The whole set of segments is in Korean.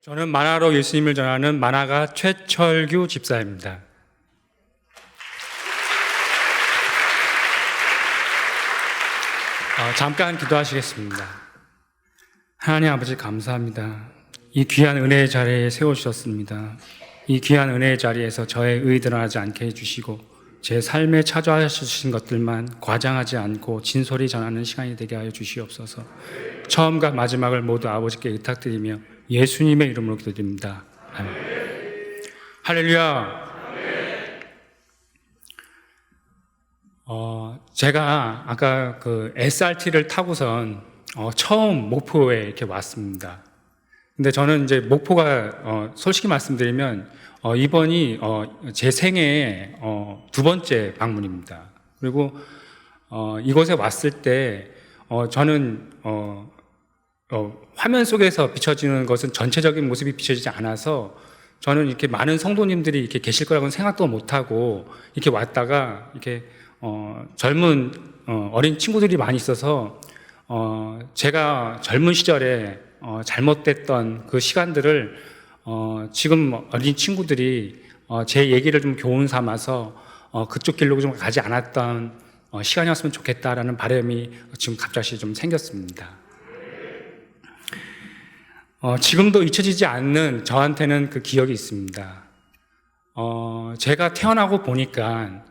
저는 만화로 예수님을 전하는 만화가 최철규 집사입니다. 잠깐 기도하시겠습니다. 하나님 아버지 감사합니다. 이 귀한 은혜의 자리에 세워주셨습니다. 이 귀한 은혜의 자리에서 저의 의 드러나지 않게 해주시고 제 삶에 찾아주신 것들만 과장하지 않고 진솔히 전하는 시간이 되게 하여 주시옵소서. 처음과 마지막을 모두 아버지께 의탁드리며 예수님의 이름으로 기도드립니다. 아멘. 할렐루야. 제가 아까 그 SRT를 타고선 처음 목포에 이렇게 왔습니다. 근데 저는 이제 목포가 솔직히 말씀드리면 이번이 제 생애의 두 번째 방문입니다. 그리고 이곳에 왔을 때 저는 화면 속에서 비춰지는 것은 전체적인 모습이 비춰지지 않아서 저는 이렇게 많은 성도님들이 이렇게 계실 거라고는 생각도 못하고 이렇게 왔다가 이렇게 젊은 어린 친구들이 많이 있어서 제가 젊은 시절에 잘못됐던 그 시간들을 지금 어린 친구들이 제 얘기를 좀 교훈 삼아서 그쪽 길로 좀 가지 않았던 시간이었으면 좋겠다라는 바람이 지금 갑자기 좀 생겼습니다. 지금도 잊혀지지 않는 저한테는 그 기억이 있습니다. 제가 태어나고 보니까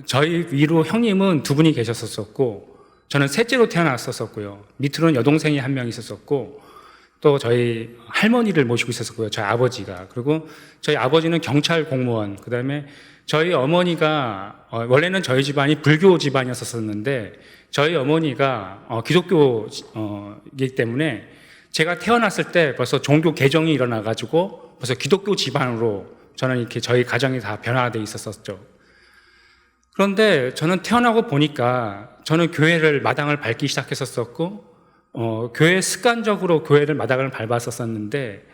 저희 위로 형님은 두 분이 계셨었고 저는 셋째로 태어났었고요. 밑으로는 여동생이 한 명 있었었고 또 저희 할머니를 모시고 있었고요. 저희 아버지가. 그리고 저희 아버지는 경찰 공무원. 그 다음에 저희 어머니가 원래는 저희 집안이 불교 집안이었었는데 저희 어머니가 기독교이기 때문에 제가 태어났을 때 벌써 종교 개정이 일어나가지고 벌써 기독교 집안으로 저는 이렇게 저희 가정이 다 변화되어 있었었죠. 그런데 저는 태어나고 보니까 저는 교회를 마당을 밟기 시작했었었고 교회 습관적으로 교회를 마당을 밟았었었는데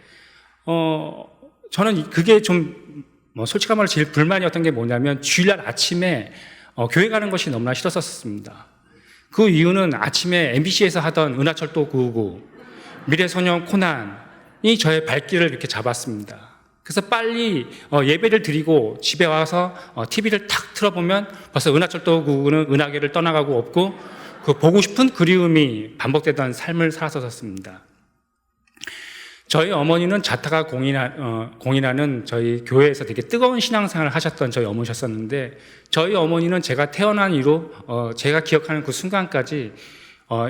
저는 그게 좀 솔직한 말로 제일 불만이었던 게 뭐냐면 주일날 아침에 교회 가는 것이 너무나 싫었었습니다. 그 이유는 아침에 MBC에서 하던 은하철도 999 미래소년 코난이 저의 발길을 이렇게 잡았습니다. 그래서 빨리 예배를 드리고 집에 와서 TV를 탁 틀어보면 벌써 은하철도 999는 은하계를 떠나가고 없고 그 보고 싶은 그리움이 반복되던 삶을 살았었습니다. 저희 어머니는 자타가 공인하는 저희 교회에서 되게 뜨거운 신앙생활을 하셨던 저희 어머니셨었는데 저희 어머니는 제가 태어난 이후 제가 기억하는 그 순간까지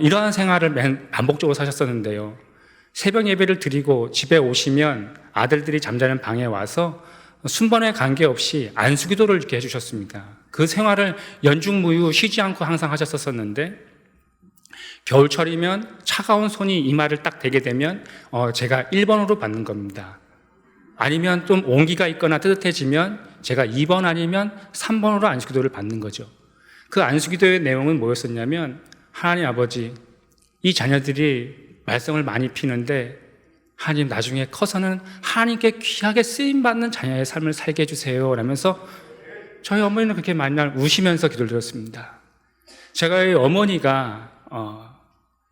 이러한 생활을 반복적으로 사셨었는데요. 새벽 예배를 드리고 집에 오시면 아들들이 잠자는 방에 와서 순번에 관계없이 안수기도를 이렇게 해주셨습니다. 그 생활을 연중무휴 쉬지 않고 항상 하셨었는데 겨울철이면 차가운 손이 이마를 딱 대게 되면 제가 1번으로 받는 겁니다. 아니면 좀 온기가 있거나 뜨뜻해지면 제가 2번 아니면 3번으로 안수기도를 받는 거죠. 그 안수기도의 내용은 뭐였었냐면 하나님 아버지, 이 자녀들이 말썽을 많이 피는데 하나님 나중에 커서는 하나님께 귀하게 쓰임받는 자녀의 삶을 살게 해주세요 라면서 저희 어머니는 그렇게 만날 우시면서 기도를 드렸습니다. 제가 어머니가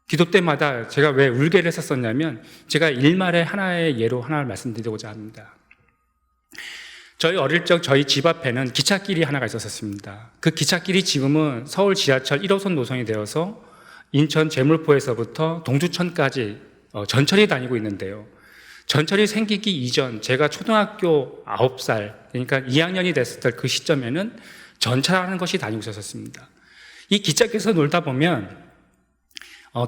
기도 때마다 제가 왜 울게를 했었냐면 제가 일말의 하나의 예로 하나를 말씀드리고자 합니다. 저희 어릴 적 저희 집 앞에는 기찻길이 하나가 있었습니다. 그 기찻길이 지금은 서울 지하철 1호선 노선이 되어서 인천 제물포에서부터 동두천까지 전철이 다니고 있는데요. 전철이 생기기 이전 제가 초등학교 9살 그러니까 2학년이 됐을 때 그 시점에는 전차라는 것이 다니고 있었습니다. 이 기찻길에서 놀다 보면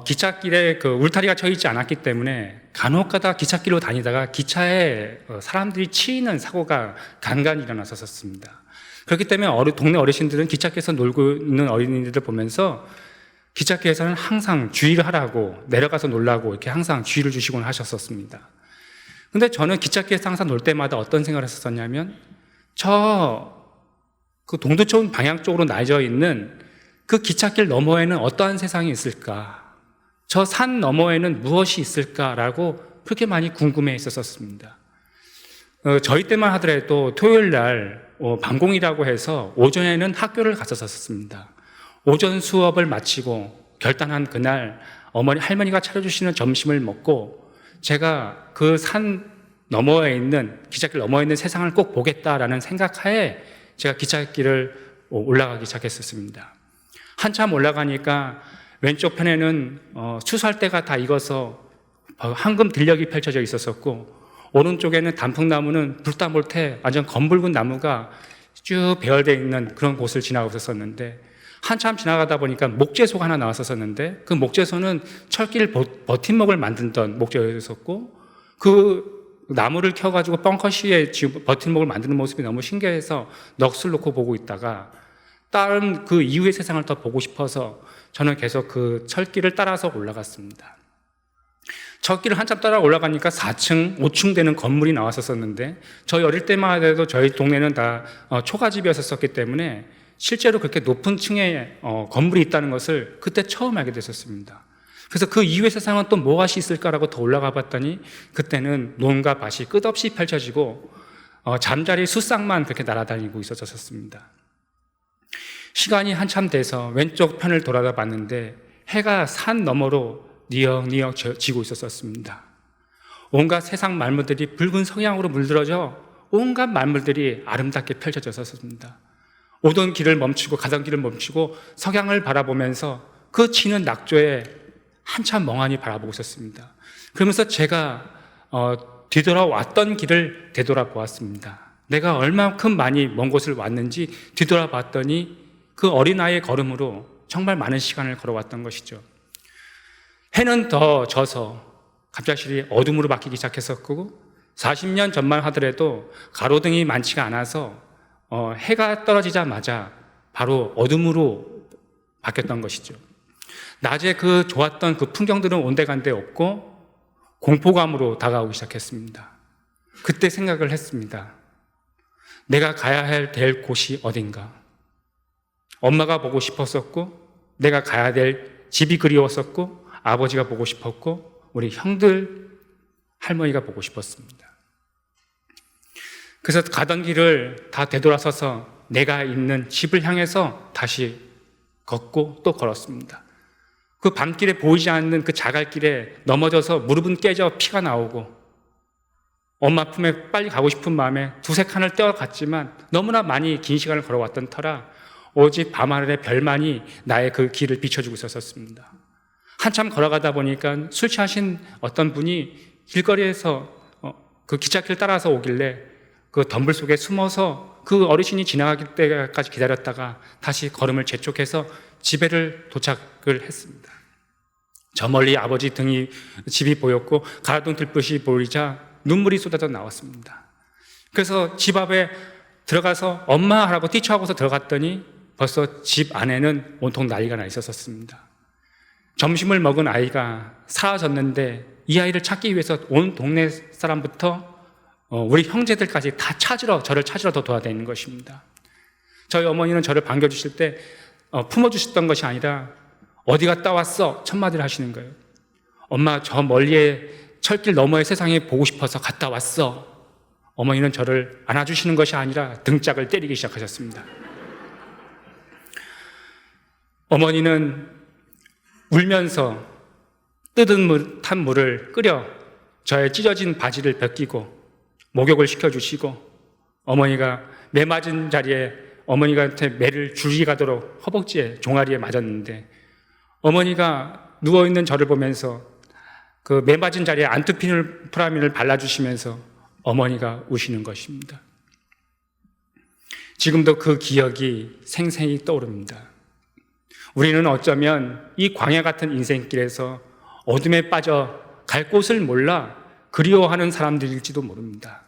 기찻길에 그 울타리가 쳐 있지 않았기 때문에 간혹가다 기찻길로 다니다가 기차에 사람들이 치이는 사고가 간간히 일어났었습니다. 그렇기 때문에 동네 어르신들은 기찻길에서 놀고 있는 어린이들을 보면서 기찻길에서는 항상 주의를 하라고 내려가서 놀라고 이렇게 항상 주의를 주시곤 하셨었습니다. 근데 저는 기찻길에서 항상 놀 때마다 어떤 생각을 했었냐면 그 동두천 방향 쪽으로 나져 있는 그 기찻길 너머에는 어떠한 세상이 있을까? 저 산 너머에는 무엇이 있을까라고 그렇게 많이 궁금해 했었습니다. 저희 때만 하더라도 토요일 날 밤공이라고 해서 오전에는 학교를 갔었습니다. 오전 수업을 마치고 결단한 그날 어머니 할머니가 차려주시는 점심을 먹고 제가 그 산 너머에 있는, 기찻길 너머에 있는 세상을 꼭 보겠다라는 생각하에 제가 기찻길을 올라가기 시작했었습니다. 한참 올라가니까 왼쪽 편에는 추수할 때가 다 익어서 황금 들녘이 펼쳐져 있었었고, 오른쪽에는 단풍나무는 불타몰태 완전 검붉은 나무가 쭉 배열되어 있는 그런 곳을 지나고 있었는데, 한참 지나가다 보니까 목재소가 하나 나왔었는데, 그 목재소는 철길 버팀목을 만든던 목재소였었고, 그 나무를 켜가지고 벙커시에 지금 버팀목을 만드는 모습이 너무 신기해서 넋을 놓고 보고 있다가, 다른 그 이후의 세상을 더 보고 싶어서 저는 계속 그 철길을 따라서 올라갔습니다. 철길을 한참 따라 올라가니까 4층, 5층 되는 건물이 나왔었는데, 저희 어릴 때만 해도 저희 동네는 다 초가집이었었기 때문에 실제로 그렇게 높은 층에 건물이 있다는 것을 그때 처음 알게 됐었습니다. 그래서 그 이후의 세상은 또 뭐가 있을까라고 더 올라가 봤더니, 그때는 논과 밭이 끝없이 펼쳐지고 잠자리 숫상만 그렇게 날아다니고 있었었습니다. 시간이 한참 돼서 왼쪽 편을 돌아다 봤는데 해가 산 너머로 니역니역 지고 있었습니다. 온갖 세상 만물들이 붉은 석양으로 물들어져 온갖 만물들이 아름답게 펼쳐져 있었습니다. 오던 길을 멈추고 가던 길을 멈추고 석양을 바라보면서 그 지는 낙조에 한참 멍하니 바라보고 있었습니다. 그러면서 제가 뒤돌아왔던 길을 되돌아보았습니다. 내가 얼마큼 많이 먼 곳을 왔는지 뒤돌아봤더니 그 어린아이의 걸음으로 정말 많은 시간을 걸어왔던 것이죠. 해는 더 져서 갑자기 어둠으로 바뀌기 시작했었고, 40년 전만 하더라도 가로등이 많지가 않아서 해가 떨어지자마자 바로 어둠으로 바뀌었던 것이죠. 낮에 그 좋았던 그 풍경들은 온데간데 없고 공포감으로 다가오기 시작했습니다. 그때 생각을 했습니다. 내가 가야 될 곳이 어딘가. 엄마가 보고 싶었었고, 내가 가야 될 집이 그리웠었고, 아버지가 보고 싶었고, 우리 형들, 할머니가 보고 싶었습니다. 그래서 가던 길을 다 되돌아서서 내가 있는 집을 향해서 다시 걷고 또 걸었습니다. 그 밤길에 보이지 않는 그 자갈길에 넘어져서 무릎은 깨져 피가 나오고, 엄마 품에 빨리 가고 싶은 마음에 두세 칸을 떼어갔지만 너무나 많이 긴 시간을 걸어왔던 터라 오직 밤하늘의 별만이 나의 그 길을 비춰주고 있었습니다. 한참 걸어가다 보니까 술 취하신 어떤 분이 길거리에서 그 기찻길 따라서 오길래 그 덤불 속에 숨어서 그 어르신이 지나가기 때까지 기다렸다가 다시 걸음을 재촉해서 집에를 도착을 했습니다. 저 멀리 아버지 집이 보였고 가로등 들빛이 보이자 눈물이 쏟아져 나왔습니다. 그래서 집 앞에 들어가서 엄마 하라고 뛰쳐하고서 들어갔더니 벌써 집 안에는 온통 난리가 나 있었습니다. 점심을 먹은 아이가 사라졌는데 이 아이를 찾기 위해서 온 동네 사람부터 우리 형제들까지 다 저를 찾으러 더 돌아다니는 것입니다. 저희 어머니는 저를 반겨주실 때 품어주셨던 것이 아니라 어디 갔다 왔어? 첫마디를 하시는 거예요. 엄마 저 멀리에 철길 너머의 세상에 보고 싶어서 갔다 왔어. 어머니는 저를 안아주시는 것이 아니라 등짝을 때리기 시작하셨습니다. 어머니는 울면서 뜨든 탄 물을 끓여 저의 찢어진 바지를 벗기고 목욕을 시켜주시고, 어머니가 매 맞은 자리에 어머니한테 매를 줄기 가도록 허벅지에 종아리에 맞았는데, 어머니가 누워있는 저를 보면서 그 매 맞은 자리에 안투피라민을 발라주시면서 어머니가 우시는 것입니다. 지금도 그 기억이 생생히 떠오릅니다. 우리는 어쩌면 이 광야 같은 인생길에서 어둠에 빠져 갈 곳을 몰라 그리워하는 사람들일지도 모릅니다.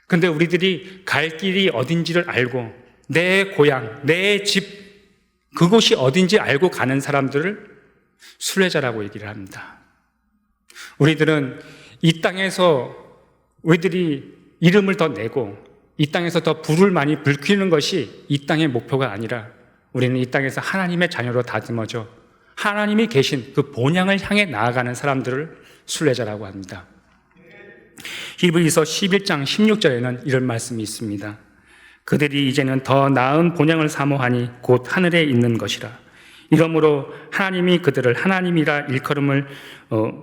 근데 우리들이 갈 길이 어딘지를 알고 내 고향, 내 집, 그곳이 어딘지 알고 가는 사람들을 순례자라고 얘기를 합니다. 우리들은 이 땅에서 우리들이 이름을 더 내고 이 땅에서 더 불을 많이 불키우는 것이 이 땅의 목표가 아니라, 우리는 이 땅에서 하나님의 자녀로 다듬어져 하나님이 계신 그 본향을 향해 나아가는 사람들을 순례자라고 합니다. 히브리서 11장 16절에는 이런 말씀이 있습니다. 그들이 이제는 더 나은 본향을 사모하니 곧 하늘에 있는 것이라. 이러므로 하나님이 그들을 하나님이라 일컬음을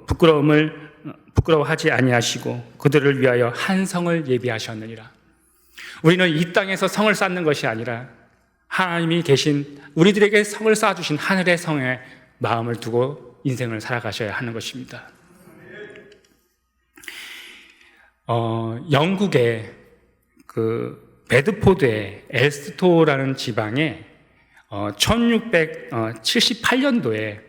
부끄러움을 부끄러워하지 아니하시고 그들을 위하여 한 성을 예비하셨느니라. 우리는 이 땅에서 성을 쌓는 것이 아니라 하나님이 계신 우리들에게 성을 쌓아주신 하늘의 성에 마음을 두고 인생을 살아가셔야 하는 것입니다. 영국의 그 베드포드의 엘스토라는 지방에 1678년도에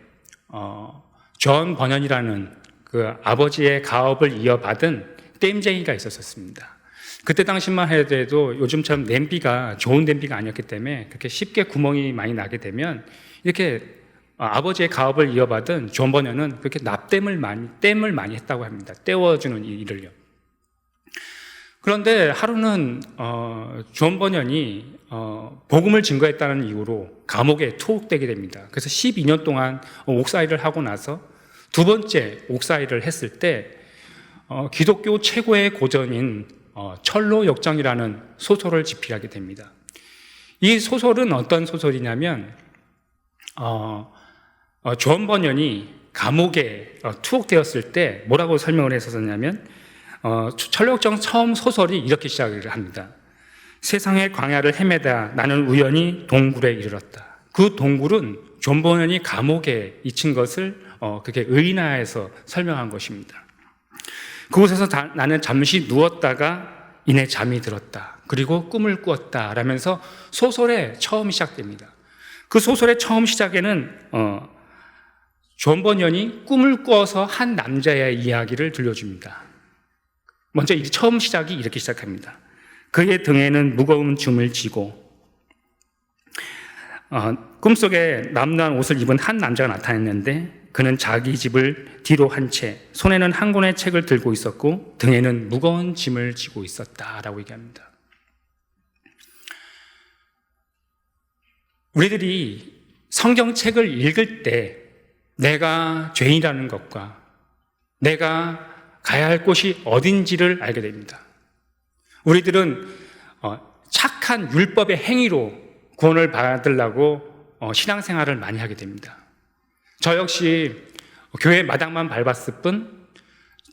존 버년이라는 그 아버지의 가업을 이어받은 댐쟁이가 있었습니다. 그때 당시만 해도 요즘처럼 냄비가 좋은 냄비가 아니었기 때문에 그렇게 쉽게 구멍이 많이 나게 되면 이렇게 아버지의 가업을 이어받은 존 버년은 그렇게 댐을 많이 했다고 합니다. 떼워주는 일을요. 그런데 하루는 존 버년이 복음을 증거했다는 이유로 감옥에 투옥되게 됩니다. 그래서 12년 동안 옥살이를 하고 나서 두 번째 옥살이를 했을 때 기독교 최고의 고전인 철로 역정이라는 소설을 집필하게 됩니다. 이 소설은 어떤 소설이냐면 존 버년이 감옥에 투옥되었을 때 뭐라고 설명을 했었냐면 철로 역정 처음 소설이 이렇게 시작을 합니다. 세상의 광야를 헤매다 나는 우연히 동굴에 이르렀다. 그 동굴은 존 버년이 감옥에 잊힌 것을 그렇게 의인화해서 설명한 것입니다. 그곳에서 나는 잠시 누웠다가 이내 잠이 들었다. 그리고 꿈을 꾸었다. 라면서 소설의 처음이 시작됩니다. 그 소설의 처음 시작에는 존 버년이 꿈을 꾸어서 한 남자의 이야기를 들려줍니다. 먼저 처음 시작이 이렇게 시작합니다. 그의 등에는 무거운 줌을 지고 꿈속에 남루한 옷을 입은 한 남자가 나타났는데 그는 자기 집을 뒤로 한 채 손에는 한 권의 책을 들고 있었고 등에는 무거운 짐을 지고 있었다라고 얘기합니다. 우리들이 성경책을 읽을 때 내가 죄인이라는 것과 내가 가야 할 곳이 어딘지를 알게 됩니다. 우리들은 착한 율법의 행위로 구원을 받으려고 신앙생활을 많이 하게 됩니다. 저 역시 교회 마당만 밟았을 뿐,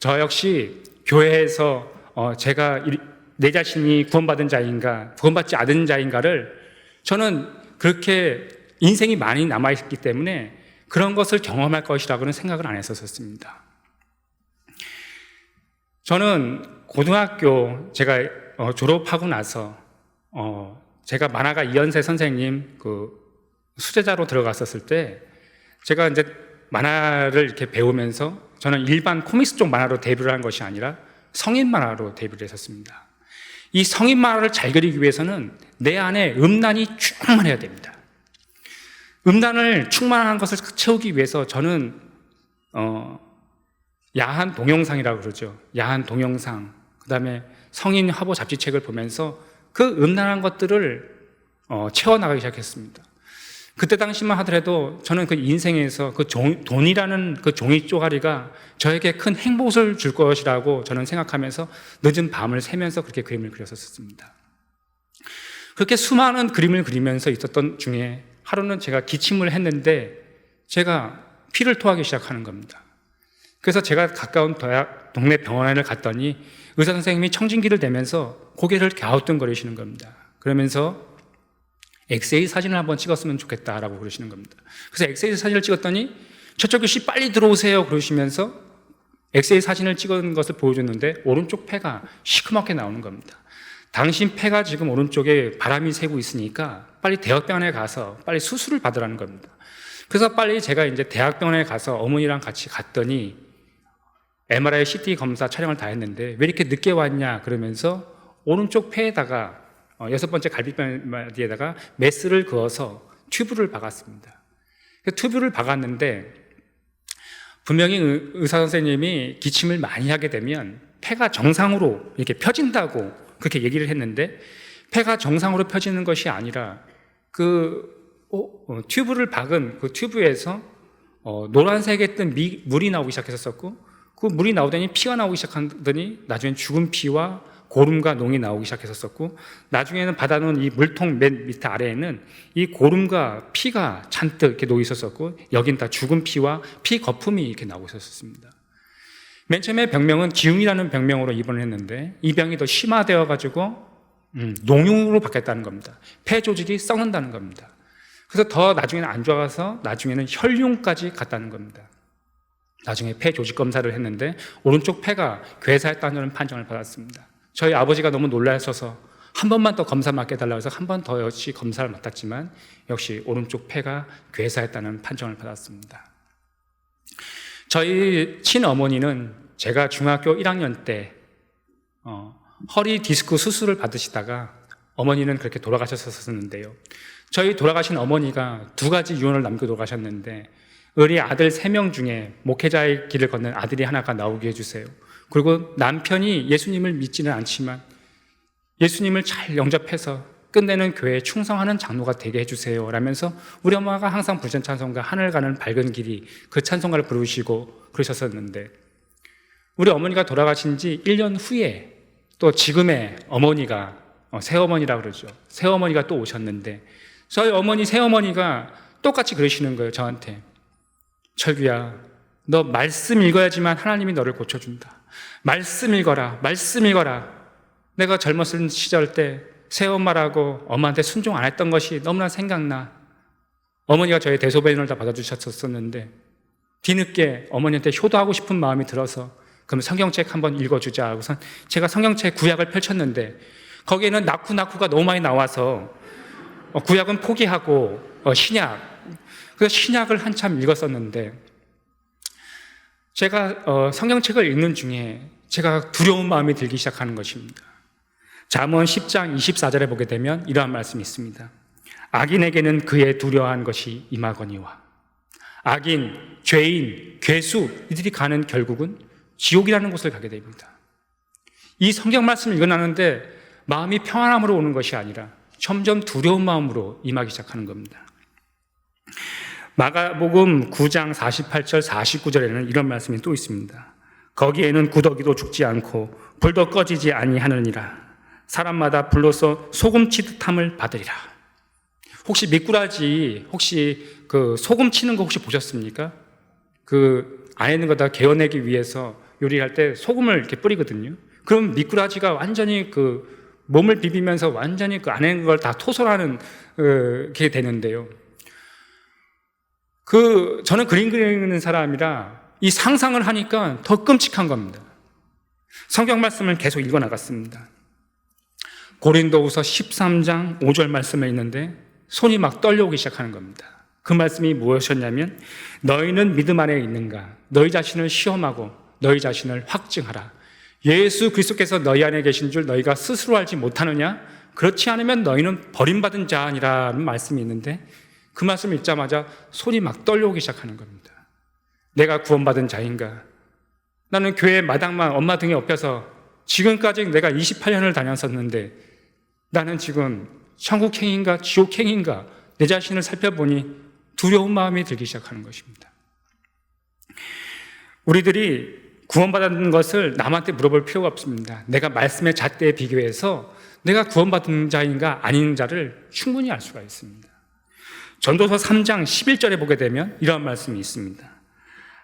저 역시 교회에서 제가 내 자신이 구원받은 자인가, 구원받지 않은 자인가를 저는 그렇게 인생이 많이 남아있기 때문에 그런 것을 경험할 것이라고는 생각을 안 했었습니다. 저는 고등학교 제가 졸업하고 나서 제가 만화가 이현세 선생님 그 수제자로 들어갔었을 때 제가 이제 만화를 이렇게 배우면서 저는 일반 코믹스 쪽 만화로 데뷔를 한 것이 아니라 성인 만화로 데뷔를 했었습니다. 이 성인 만화를 잘 그리기 위해서는 내 안에 음란이 충만해야 됩니다. 음란을 충만한 것을 채우기 위해서 저는 야한 동영상이라고 그러죠. 야한 동영상, 그 다음에 성인 화보 잡지책을 보면서 그 음란한 것들을 채워나가기 시작했습니다. 그때 당시만 하더라도 저는 그 인생에서 돈이라는 그 종이 쪼가리가 저에게 큰 행복을 줄 것이라고 저는 생각하면서 늦은 밤을 새면서 그렇게 그림을 그렸었습니다. 그렇게 수많은 그림을 그리면서 있었던 중에 하루는 제가 기침을 했는데 제가 피를 토하기 시작하는 겁니다. 그래서 제가 가까운 동네 병원을 갔더니 의사 선생님이 청진기를 대면서 고개를 갸우뚱거리시는 겁니다. 그러면서 엑스레이 사진을 한번 찍었으면 좋겠다라고 그러시는 겁니다. 그래서 엑스레이 사진을 찍었더니 저쪽 교시 빨리 들어오세요 그러시면서 엑스레이 사진을 찍은 것을 보여줬는데 오른쪽 폐가 시커멓게 나오는 겁니다. 당신 폐가 지금 오른쪽에 바람이 새고 있으니까 빨리 대학병원에 가서 빨리 수술을 받으라는 겁니다. 그래서 빨리 제가 이제 대학병원에 가서 어머니랑 같이 갔더니 MRI, CT 검사 촬영을 다 했는데 왜 이렇게 늦게 왔냐 그러면서 오른쪽 폐에다가 6번째 갈비뼈에다가 메스를 그어서 튜브를 박았습니다. 튜브를 박았는데 분명히 의사 선생님이 기침을 많이 하게 되면 폐가 정상으로 이렇게 펴진다고 그렇게 얘기를 했는데 폐가 정상으로 펴지는 것이 아니라 튜브를 박은 그 튜브에서 노란색의 뜬 물이 나오기 시작했었고 그 물이 나오더니 피가 나오기 시작하더니 나중엔 죽은 피와 고름과 농이 나오기 시작했었고 나중에는 받아놓은 이 물통 맨 밑에 아래에는 이 고름과 피가 잔뜩 이렇게 놓여 있었었고 여긴 다 죽은 피와 피 거품이 이렇게 나오고 있었습니다. 맨 처음에 병명은 기흉이라는 병명으로 입원을 했는데 이 병이 더 심화되어 가지고 농흉으로 바뀌었다는 겁니다. 폐 조직이 썩는다는 겁니다. 그래서 더 나중에는 안 좋아서 나중에는 혈흉까지 갔다는 겁니다. 나중에 폐 조직 검사를 했는데 오른쪽 폐가 괴사했다는 판정을 받았습니다. 저희 아버지가 너무 놀라셔서 한 번만 더 검사 맡겨달라고 해서 한 번 더 역시 검사를 맡았지만 역시 오른쪽 폐가 괴사했다는 판정을 받았습니다. 저희 친어머니는 제가 중학교 1학년 때 허리 디스크 수술을 받으시다가 어머니는 그렇게 돌아가셨었는데요. 저희 돌아가신 어머니가 2가지 유언을 남겨 돌아가셨는데 우리 아들 3명 중에 목회자의 길을 걷는 아들이 하나가 나오게 해주세요. 그리고 남편이 예수님을 믿지는 않지만 예수님을 잘 영접해서 끝내는 교회에 충성하는 장로가 되게 해주세요 라면서 우리 엄마가 항상 부르신 찬송가 하늘 가는 밝은 길이 그 찬송가를 부르시고 그러셨었는데 우리 어머니가 돌아가신 지 1년 후에 또 지금의 어머니가 새어머니라고 그러죠. 새어머니가 또 오셨는데 저희 어머니 새어머니가 똑같이 그러시는 거예요. 저한테 철규야 너 말씀 읽어야지만 하나님이 너를 고쳐준다. 말씀 읽어라. 말씀 읽어라. 내가 젊었을 시절 때 새엄마라고 엄마한테 순종 안 했던 것이 너무나 생각나. 어머니가 저의 대소변을 다 받아주셨었는데 뒤늦게 어머니한테 효도하고 싶은 마음이 들어서 그럼 성경책 한번 읽어주자 하고선 제가 성경책 구약을 펼쳤는데 거기에는 낙후가 너무 많이 나와서 구약은 포기하고 신약, 그래서 신약을 한참 읽었었는데 제가 성경책을 읽는 중에 제가 두려운 마음이 들기 시작하는 것입니다. 잠언 10장 24절에 보게 되면 이러한 말씀이 있습니다. 악인에게는 그의 두려워한 것이 임하거니와. 악인, 죄인, 괴수 이들이 가는 결국은 지옥이라는 곳을 가게 됩니다. 이 성경 말씀을 읽어나는데 마음이 평안함으로 오는 것이 아니라 점점 두려운 마음으로 임하기 시작하는 겁니다. 마가복음 9장 48절 49절에는 이런 말씀이 또 있습니다. 거기에는 구더기도 죽지 않고 불도 꺼지지 아니하느니라. 사람마다 불로서 소금 치듯함을 받으리라. 혹시 미꾸라지 혹시 그 소금 치는 거 혹시 보셨습니까? 그 안에 있는 거 다 개어내기 위해서 요리할 때 소금을 이렇게 뿌리거든요. 그럼 미꾸라지가 완전히 그 몸을 비비면서 완전히 그 안에 있는 걸 다 토설하는 게 되는데요. 저는 그림 그리는 사람이라 이 상상을 하니까 더 끔찍한 겁니다. 성경 말씀을 계속 읽어 나갔습니다. 고린도후서 13장 5절 말씀에 있는데 손이 막 떨려오기 시작하는 겁니다. 그 말씀이 무엇이었냐면 너희는 믿음 안에 있는가? 너희 자신을 시험하고 너희 자신을 확증하라. 예수 그리스도께서 너희 안에 계신 줄 너희가 스스로 알지 못하느냐? 그렇지 않으면 너희는 버림받은 자니라는 말씀이 있는데 그 말씀을 읽자마자 손이 막 떨려오기 시작하는 겁니다. 내가 구원받은 자인가? 나는 교회 마당만 엄마 등에 업혀서 지금까지 내가 28년을 다녔었는데 나는 지금 천국행인가 지옥행인가 내 자신을 살펴보니 두려운 마음이 들기 시작하는 것입니다. 우리들이 구원받은 것을 남한테 물어볼 필요가 없습니다. 내가 말씀의 잣대에 비교해서 내가 구원받은 자인가 아닌 자를 충분히 알 수가 있습니다. 전도서 3장 11절에 보게 되면 이런 말씀이 있습니다.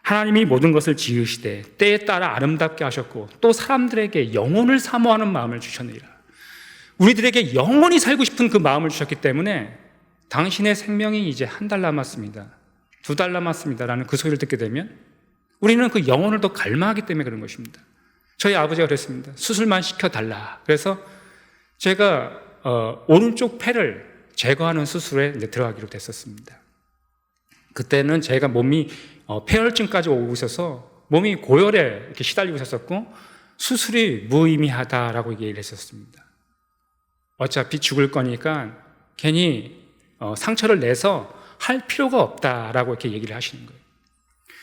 하나님이 모든 것을 지으시되 때에 따라 아름답게 하셨고 또 사람들에게 영혼을 사모하는 마음을 주셨느니라. 우리들에게 영원히 살고 싶은 그 마음을 주셨기 때문에 당신의 생명이 이제 1달 남았습니다. 2달 남았습니다. 라는 그 소리를 듣게 되면 우리는 그 영혼을 더 갈망하기 때문에 그런 것입니다. 저희 아버지가 그랬습니다. 수술만 시켜달라. 그래서 제가 오른쪽 폐를 제거하는 수술에 이제 들어가기로 됐었습니다. 그때는 제가 몸이 폐혈증까지 오고 있어서 몸이 고열에 이렇게 시달리고 있었고 수술이 무의미하다라고 얘기를 했었습니다. 어차피 죽을 거니까 괜히 상처를 내서 할 필요가 없다라고 이렇게 얘기를 하시는 거예요.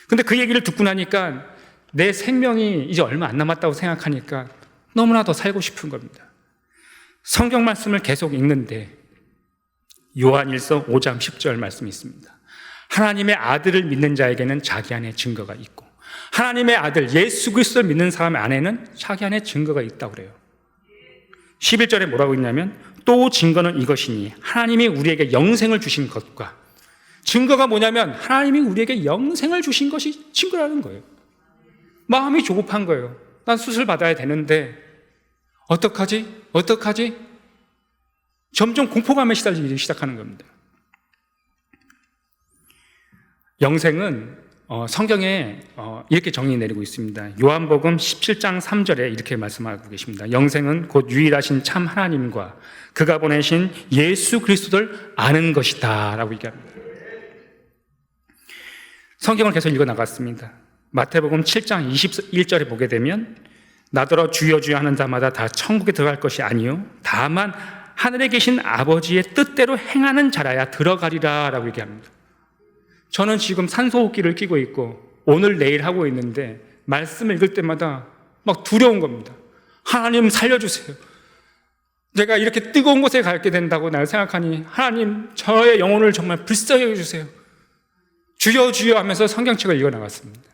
근데 그 얘기를 듣고 나니까 내 생명이 이제 얼마 안 남았다고 생각하니까 너무나 더 살고 싶은 겁니다. 성경 말씀을 계속 읽는데 요한일서 5장 10절 말씀이 있습니다. 하나님의 아들을 믿는 자에게는 자기 안에 증거가 있고 하나님의 아들 예수 그리스도를 믿는 사람 안에는 자기 안에 증거가 있다고 그래요. 11절에 뭐라고 있냐면 또 증거는 이것이니 하나님이 우리에게 영생을 주신 것과 증거가 뭐냐면 하나님이 우리에게 영생을 주신 것이 증거라는 거예요. 마음이 조급한 거예요. 난 수술 받아야 되는데 어떡하지? 어떡하지? 점점 공포감에 시달리기 시작하는 겁니다. 영생은 성경에 이렇게 정의 내리고 있습니다. 요한복음 17장 3절에 이렇게 말씀하고 계십니다. 영생은 곧 유일하신 참 하나님과 그가 보내신 예수 그리스도를 아는 것이다 라고 얘기합니다. 성경을 계속 읽어나갔습니다. 마태복음 7장 21절에 보게 되면 나더러 주여 주여 하는 자마다 다 천국에 들어갈 것이 아니요 다만 하늘에 계신 아버지의 뜻대로 행하는 자라야 들어가리라 라고 얘기합니다. 저는 지금 산소호흡기를 끼고 있고 오늘 내일 하고 있는데 말씀을 읽을 때마다 막 두려운 겁니다. 하나님 살려주세요. 내가 이렇게 뜨거운 곳에 가게 된다고 날 생각하니 하나님 저의 영혼을 정말 불쌍히 해주세요. 주여 주여 하면서 성경책을 읽어나갔습니다.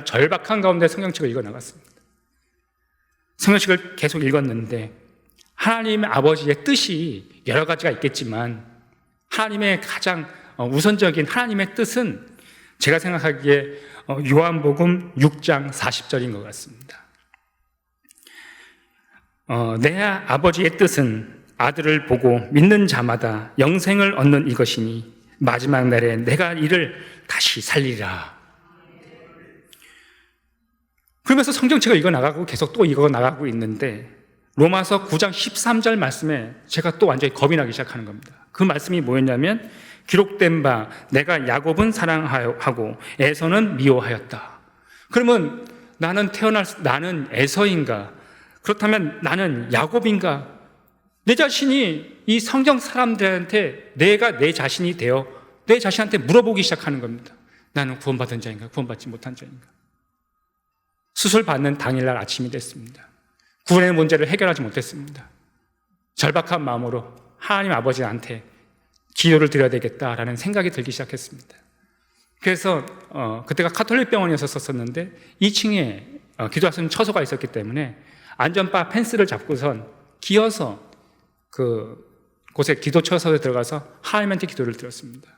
절박한 가운데 성경책을 읽어나갔습니다. 성경책을 계속 읽었는데 하나님 아버지의 뜻이 여러 가지가 있겠지만 하나님의 가장 우선적인 하나님의 뜻은 제가 생각하기에 요한복음 6장 40절인 것 같습니다. 내 아버지의 뜻은 아들을 보고 믿는 자마다 영생을 얻는 이것이니 마지막 날에 내가 이를 다시 살리라. 그러면서 성경책을 읽어나가고 계속 또 읽어나가고 있는데 로마서 9장 13절 말씀에 제가 또 완전히 겁이 나기 시작하는 겁니다. 그 말씀이 뭐였냐면 기록된 바 내가 야곱은 사랑하고 에서는 미워하였다. 그러면 나는 에서인가? 그렇다면 나는 야곱인가? 내 자신이 이 성경 사람들한테 내가 내 자신이 되어 내 자신한테 물어보기 시작하는 겁니다. 나는 구원받은 자인가? 구원받지 못한 자인가? 수술 받는 당일날 아침이 됐습니다. 구원의 문제를 해결하지 못했습니다. 절박한 마음으로 하나님 아버지한테 기도를 드려야 되겠다라는 생각이 들기 시작했습니다. 그래서 그때가 가톨릭 병원이었었는데 2층에 기도할 수 있는 처소가 있었기 때문에 안전바 펜스를 잡고선 기어서 곳에 기도 처소에 들어가서 하나님한테 기도를 드렸습니다.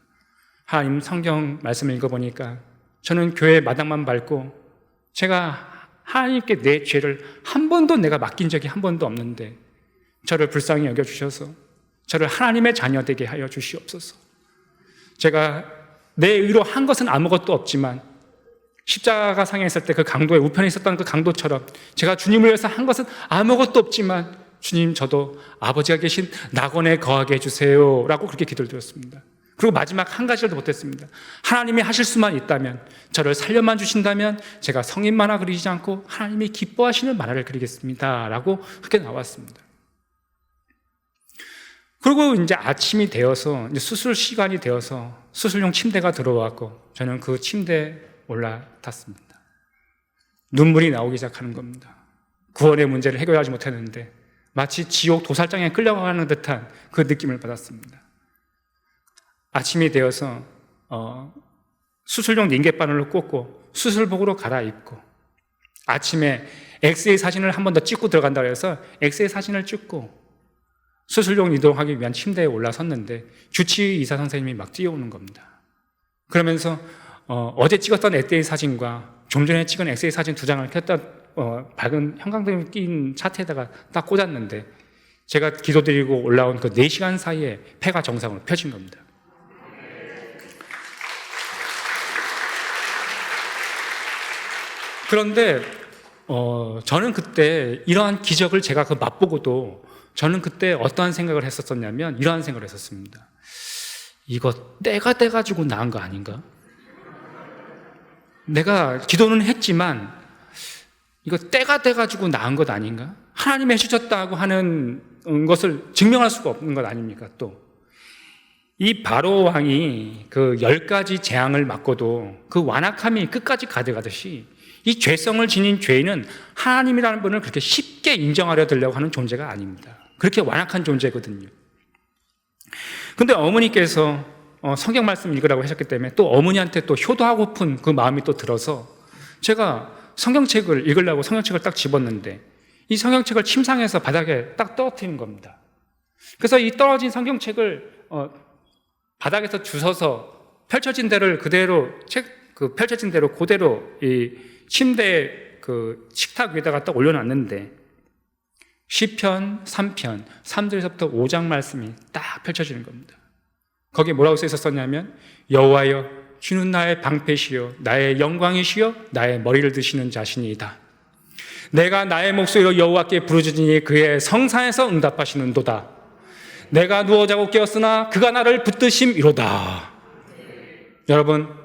하나님 성경 말씀을 읽어보니까 저는 교회 마당만 밟고 제가 하나님께 내 죄를 한 번도 내가 맡긴 적이 한 번도 없는데 저를 불쌍히 여겨주셔서 저를 하나님의 자녀 되게 하여 주시옵소서. 제가 내 의로 한 것은 아무것도 없지만 십자가 상에 있을 때 그 강도의 우편에 있었던 그 강도처럼 제가 주님을 위해서 한 것은 아무것도 없지만 주님 저도 아버지가 계신 낙원에 거하게 해주세요 라고 그렇게 기도를 드렸습니다. 그리고 마지막 한 가지를 더 못했습니다. 하나님이 하실 수만 있다면 저를 살려만 주신다면 제가 성인 만화 그리지 않고 하나님이 기뻐하시는 만화를 그리겠습니다 라고 그렇게 나왔습니다. 그리고 이제 아침이 되어서 이제 수술 시간이 되어서 수술용 침대가 들어왔고 저는 그 침대에 올라탔습니다. 눈물이 나오기 시작하는 겁니다. 구원의 문제를 해결하지 못했는데 마치 지옥 도살장에 끌려가는 듯한 그 느낌을 받았습니다. 아침이 되어서 수술용 닝겟바늘로 꽂고 수술복으로 갈아입고 아침에 엑스레이 사진을 한 번 더 찍고 들어간다고 해서 엑스레이 사진을 찍고 수술용 이동하기 위한 침대에 올라섰는데 주치의 의사 선생님이 막 뛰어오는 겁니다. 그러면서 어제 찍었던 엑스레이 사진과 좀 전에 찍은 엑스레이 사진 2장을 켰다 밝은 형광등이 낀 차트에다가 딱 꽂았는데 제가 기도드리고 올라온 그 4시간 사이에 폐가 정상으로 펴진 겁니다. 그런데 저는 그때 이러한 기적을 제가 맛보고도 저는 그때 어떠한 생각을 했었냐면 이러한 생각을 했었습니다. 이거 때가 돼가지고 나은 거 아닌가? 내가 기도는 했지만 이거 때가 돼가지고 나은 것 아닌가? 하나님이 해주셨다고 하는 것을 증명할 수가 없는 것 아닙니까? 또 이 바로 왕이 그 10가지 재앙을 맞고도 그 완악함이 끝까지 가져가듯이 이 죄성을 지닌 죄인은 하나님이라는 분을 그렇게 쉽게 인정하려 들려고 하는 존재가 아닙니다. 그렇게 완악한 존재거든요. 근데 어머니께서 성경 말씀 읽으라고 하셨기 때문에 또 어머니한테 또 효도하고픈 그 마음이 또 들어서 제가 성경책을 읽으려고 성경책을 딱 집었는데 이 성경책을 침상에서 바닥에 딱 떨어뜨린 겁니다. 그래서 이 떨어진 성경책을 바닥에서 주워서 펼쳐진 대를 그대로 그 펼쳐진 대로 그대로 이 침대 그 식탁 위에다가 딱 올려놨는데 시편 3편 3절에서부터 5장 말씀이 딱 펼쳐지는 겁니다. 거기에 뭐라고 써 있었냐면 여호와여 주는 나의 방패시요 나의 영광이시요 나의 머리를 드시는 자신이다. 내가 나의 목소리로 여호와께 부르짖으니 그의 성산에서 응답하시는도다. 내가 누워 자고 깨었으나 그가 나를 붙드심이로다. 여러분,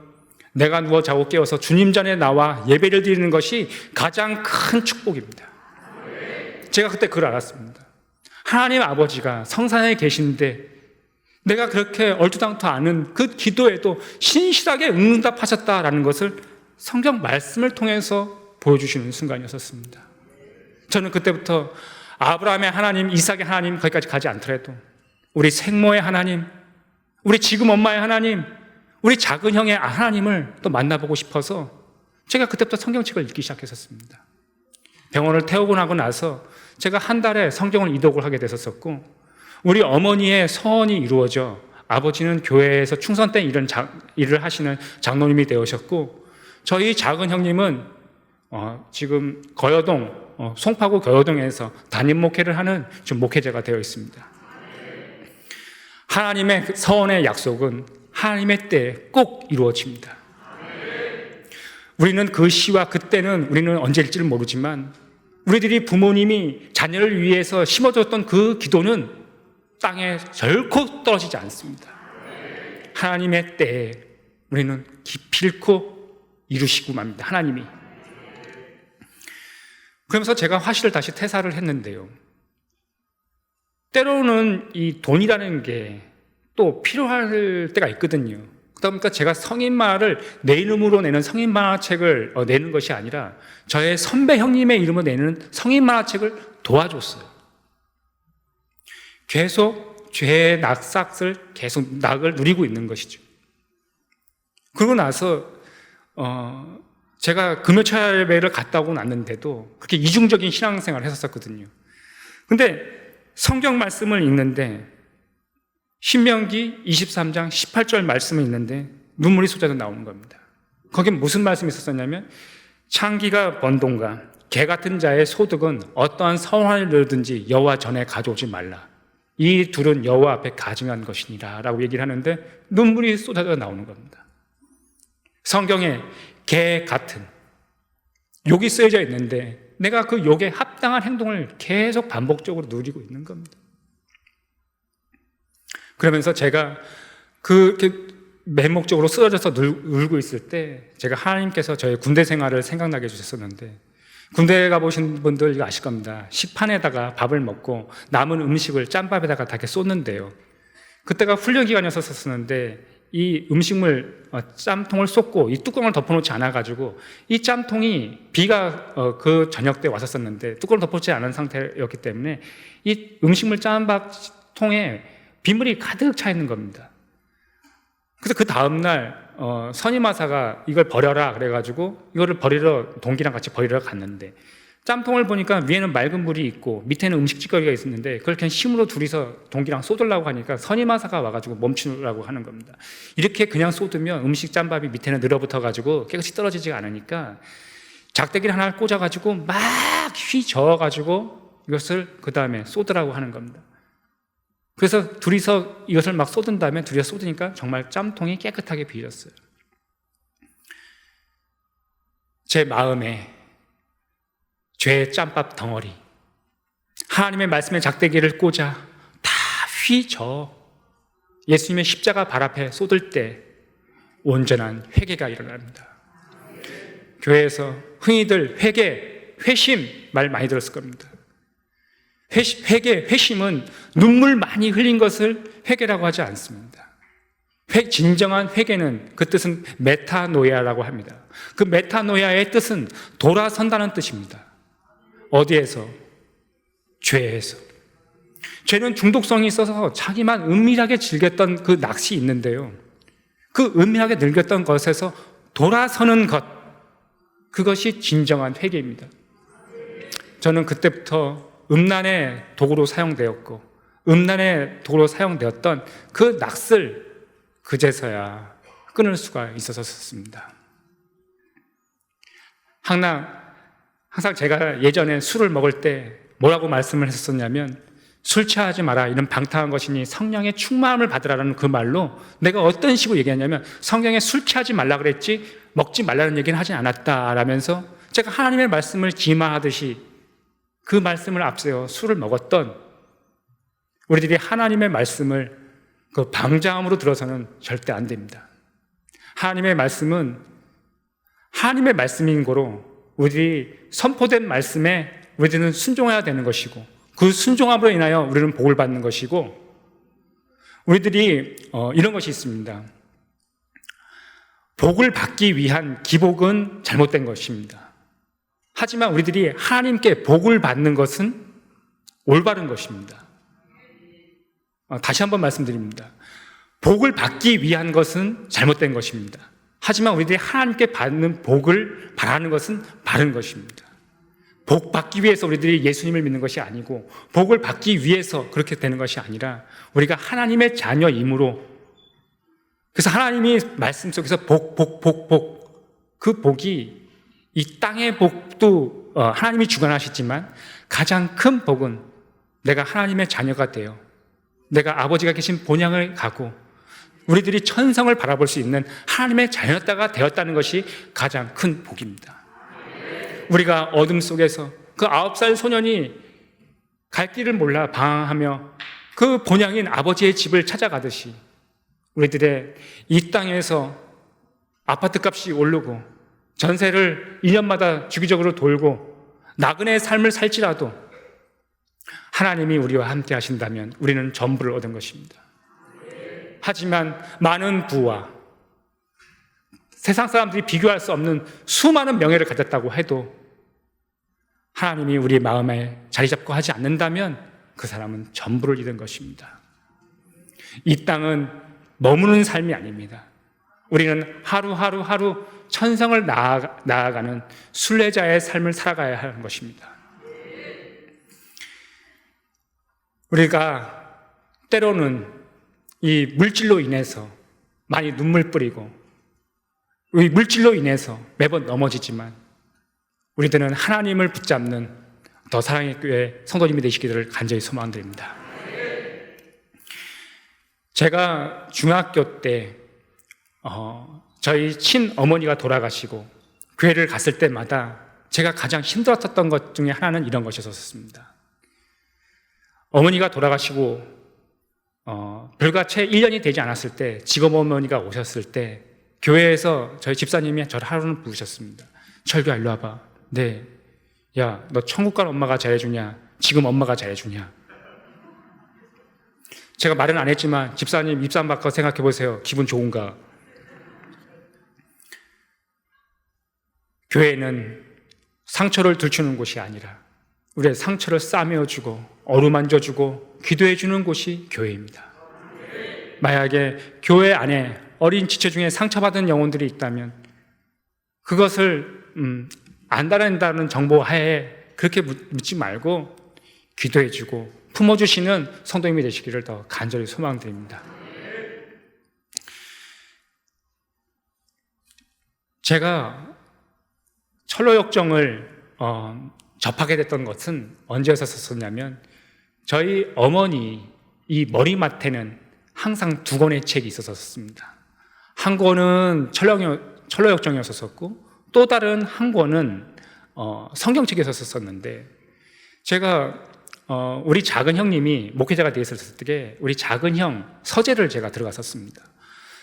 내가 누워 자고 깨어서 주님 전에 나와 예배를 드리는 것이 가장 큰 축복입니다. 제가 그때 그걸 알았습니다. 하나님 아버지가 성산에 계신데 내가 그렇게 얼토당토 않은 그 기도에도 신실하게 응답하셨다라는 것을 성경 말씀을 통해서 보여주시는 순간이었습니다. 저는 그때부터 아브라함의 하나님, 이삭의 하나님 거기까지 가지 않더라도 우리 생모의 하나님, 우리 지금 엄마의 하나님, 우리 작은 형의 하나님을 또 만나보고 싶어서 제가 그때부터 성경책을 읽기 시작했었습니다. 병원을 퇴원하고 나고 나서 제가 한 달에 성경을 이독을 하게 됐었고 우리 어머니의 서원이 이루어져 아버지는 교회에서 충성 때 일을 하시는 장로님이 되으셨고 저희 작은 형님은 지금 거여동, 송파구 거여동에서 담임 목회를 하는 지금 목회자가 되어 있습니다. 하나님의 서원의 약속은 하나님의 때에 꼭 이루어집니다. 우리는 그 시와 그때는 우리는 언제일지를 모르지만 우리들이 부모님이 자녀를 위해서 심어줬던 그 기도는 땅에 결코 떨어지지 않습니다. 하나님의 때에 우리는 기필코 이루시고 맙니다. 하나님이. 그러면서 제가 화실을 다시 퇴사를 했는데요. 때로는 이 돈이라는 게 또 필요할 때가 있거든요. 그러다 보니까 제가 성인 만화를 내 이름으로 내는 성인 만화책을 내는 것이 아니라 저의 선배 형님의 이름으로 내는 성인 만화책을 도와줬어요. 계속 죄의 낙삭을 계속 낙을 누리고 있는 것이죠. 그러고 나서 제가 금요철 예배를 갔다 오고 났는데도 그렇게 이중적인 신앙생활을 했었거든요. 근데 성경 말씀을 읽는데 신명기 23장 18절 말씀이 있는데 눈물이 쏟아져 나오는 겁니다. 거기에 무슨 말씀이 있었냐면 창기가 번동과 개 같은 자의 소득은 어떠한 선환을 이르든지 여호와 전에 가져오지 말라. 이 둘은 여호와 앞에 가증한 것이니라 라고 얘기를 하는데 눈물이 쏟아져 나오는 겁니다. 성경에 개 같은 욕이 쓰여져 있는데 내가 그 욕에 합당한 행동을 계속 반복적으로 누리고 있는 겁니다. 그러면서 제가 그렇게 맹목적으로 쓰러져서 울고 있을 때 제가 하나님께서 저의 군대 생활을 생각나게 해주셨었는데 군대 가보신 분들 이거 아실 겁니다. 식판에다가 밥을 먹고 남은 음식을 짬밥에다가 다 이렇게 쏟는데요. 그때가 훈련 기간이었었는데 이 음식물 짬통을 쏟고 이 뚜껑을 덮어놓지 않아가지고 이 짬통이 비가 그 저녁 때 왔었는데 뚜껑을 덮어놓지 않은 상태였기 때문에 이 음식물 짬밥통에 빗물이 가득 차 있는 겁니다. 그래서 그 다음날 선임하사가 이걸 버려라 그래가지고 이거를 버리러 동기랑 같이 버리러 갔는데 짬통을 보니까 위에는 맑은 물이 있고 밑에는 음식 찌꺼기가 있었는데 그걸 그냥 힘으로 둘이서 동기랑 쏟으려고 하니까 선임하사가 와가지고 멈추라고 하는 겁니다. 이렇게 그냥 쏟으면 음식 짬밥이 밑에는 늘어붙어가지고 깨끗이 떨어지지가 않으니까 작대기를 하나 꽂아가지고 막 휘저어가지고 이것을 그 다음에 쏟으라고 하는 겁니다. 그래서 둘이서 이것을 막 쏟은 다음에 둘이서 쏟으니까 정말 짬통이 깨끗하게 비어졌어요. 제 마음에 죄의 짬밥 덩어리, 하나님의 말씀의 작대기를 꽂아 다 휘저어 예수님의 십자가 발 앞에 쏟을 때 온전한 회개가 일어납니다. 교회에서 흔히들 회개, 회심 말 많이 들었을 겁니다. 회개, 회심은 눈물 많이 흘린 것을 회개라고 하지 않습니다. 진정한 회개는 그 뜻은 메타노이아라고 합니다. 그 메타노이아의 뜻은 돌아선다는 뜻입니다. 어디에서? 죄에서. 죄는 중독성이 있어서 자기만 은밀하게 즐겼던 그 낚시 있는데요. 그 은밀하게 즐겼던 것에서 돌아서는 것, 그것이 진정한 회개입니다. 저는 그때부터 음란의 도구로 사용되었고 음란의 도구로 사용되었던 그 낚을 그제서야 끊을 수가 있었습니다. 항상 제가 예전에 술을 먹을 때 뭐라고 말씀을 했었냐면, 술 취하지 마라, 이런 방탕한 것이니 성령의 충만함을 받으라는 그 말로 내가 어떤 식으로 얘기하냐면, 성경에 술 취하지 말라 그랬지 먹지 말라는 얘기는 하지 않았다라면서 제가 하나님의 말씀을 기만하듯이 그 말씀을 앞세워 술을 먹었던 우리들이 하나님의 말씀을 그 방장함으로 들어서는 절대 안 됩니다. 하나님의 말씀은 하나님의 말씀인 거로 우리들이 선포된 말씀에 우리들은 순종해야 되는 것이고, 그 순종함으로 인하여 우리는 복을 받는 것이고, 우리들이 이런 것이 있습니다. 복을 받기 위한 기복은 잘못된 것입니다. 하지만 우리들이 하나님께 복을 받는 것은 올바른 것입니다. 다시 한번 말씀드립니다. 복을 받기 위한 것은 잘못된 것입니다. 하지만 우리들이 하나님께 받는 복을 바라는 것은 바른 것입니다. 복 받기 위해서 우리들이 예수님을 믿는 것이 아니고, 복을 받기 위해서 그렇게 되는 것이 아니라 우리가 하나님의 자녀이므로, 그래서 하나님이 말씀 속에서 복, 그 복이 이 땅의 복도 하나님이 주관하시지만 가장 큰 복은 내가 하나님의 자녀가 되어 내가 아버지가 계신 본향을 가고 우리들이 천성을 바라볼 수 있는 하나님의 자녀가 되었다는 것이 가장 큰 복입니다. 우리가 어둠 속에서 그 9살 소년이 갈 길을 몰라 방황하며 그 본향인 아버지의 집을 찾아가듯이 우리들의 이 땅에서 아파트 값이 오르고 전세를 2년마다 주기적으로 돌고 나그네의 삶을 살지라도 하나님이 우리와 함께 하신다면 우리는 전부를 얻은 것입니다. 하지만 많은 부와 세상 사람들이 비교할 수 없는 수많은 명예를 가졌다고 해도 하나님이 우리 마음에 자리 잡고 하지 않는다면 그 사람은 전부를 잃은 것입니다. 이 땅은 머무는 삶이 아닙니다. 우리는 하루하루 천성을 나아가는 순례자의 삶을 살아가야 하는 것입니다. 우리가 때로는 이 물질로 인해서 많이 눈물 뿌리고 이 물질로 인해서 매번 넘어지지만 우리들은 하나님을 붙잡는 더 사랑의 교회 성도님이 되시기를 간절히 소망드립니다. 제가 중학교 때 저희 친어머니가 돌아가시고 교회를 갔을 때마다 제가 가장 힘들었던 것 중에 하나는 이런 것이었습니다. 어머니가 돌아가시고 불과 채 1년이 되지 않았을 때 직업어머니가 오셨을 때 교회에서 저희 집사님이 저를 하루는 부르셨습니다. 철규야, 일로 와봐. 네. 야, 너 천국 간 엄마가 잘해주냐? 지금 엄마가 잘해주냐? 제가 말은 안 했지만 집사님 입산 바꿔 생각해 보세요. 기분 좋은가? 교회는 상처를 들추는 곳이 아니라 우리의 상처를 싸매어주고 어루만져주고 기도해주는 곳이 교회입니다. 만약에 교회 안에 어린 지체 중에 상처받은 영혼들이 있다면 그것을 안다는 정보 하에 그렇게 묻지 말고 기도해주고 품어주시는 성도님이 되시기를 더 간절히 소망드립니다. 제가 철로역정을 접하게 됐던 것은 언제였었냐면 저희 어머니 이 머리맡에는 항상 2권의 책이 있었습니다. 한 권은 철로역정이었었고 또 다른 한 권은 성경책이었었는데 제가 우리 작은 형님이 목회자가 되어 있었을 때 우리 작은 형 서재를 제가 들어갔었습니다.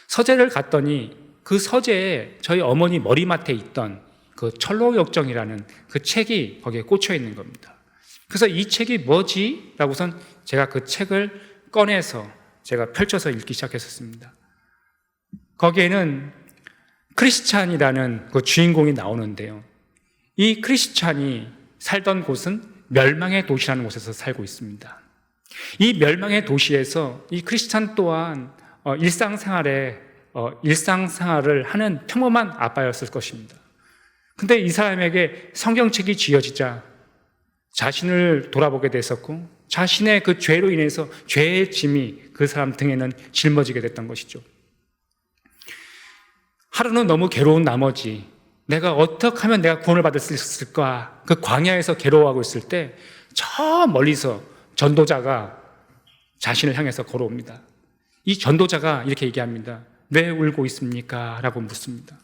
서재를 갔더니 그 서재에 저희 어머니 머리맡에 있던 그 철로역정이라는 그 책이 거기에 꽂혀 있는 겁니다. 그래서 이 책이 뭐지? 라고선 제가 그 책을 꺼내서 제가 펼쳐서 읽기 시작했었습니다. 거기에는 크리스찬이라는 그 주인공이 나오는데요. 이 크리스찬이 살던 곳은 멸망의 도시라는 곳에서 살고 있습니다. 이 멸망의 도시에서 이 크리스찬 또한 일상생활을 하는 평범한 아빠였을 것입니다. 근데 이 사람에게 성경책이 쥐어지자 자신을 돌아보게 됐었고 자신의 그 죄로 인해서 죄의 짐이 그 사람 등에는 짊어지게 됐던 것이죠. 하루는 너무 괴로운 나머지 내가 어떻게 하면 내가 구원을 받을 수 있을까? 그 광야에서 괴로워하고 있을 때 저 멀리서 전도자가 자신을 향해서 걸어옵니다. 이 전도자가 이렇게 얘기합니다. 왜 울고 있습니까? 라고 묻습니다.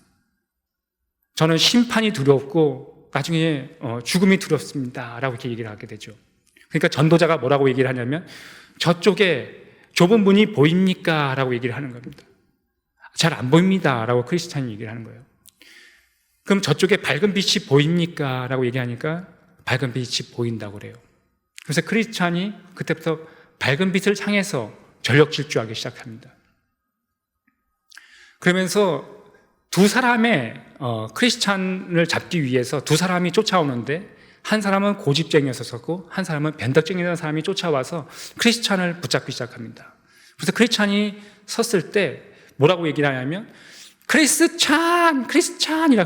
저는 심판이 두렵고 나중에 죽음이 두렵습니다. 라고 이렇게 얘기를 하게 되죠. 그러니까 전도자가 뭐라고 얘기를 하냐면 저쪽에 좁은 문이 보입니까? 라고 얘기를 하는 겁니다. 잘 안 보입니다. 라고 크리스찬이 얘기를 하는 거예요. 그럼 저쪽에 밝은 빛이 보입니까? 라고 얘기하니까 밝은 빛이 보인다고 그래요. 그래서 크리스찬이 그때부터 밝은 빛을 향해서 전력 질주하기 시작합니다. 그러면서 두 사람의 크리스찬을 잡기 위해서 두 사람이 쫓아오는데 한 사람은 고집쟁이였었고 한 사람은 변덕쟁이라는 사람이 쫓아와서 크리스찬을 붙잡기 시작합니다. 그래서 크리스찬이 섰을 때 뭐라고 얘기를 하냐면 크리스찬이라고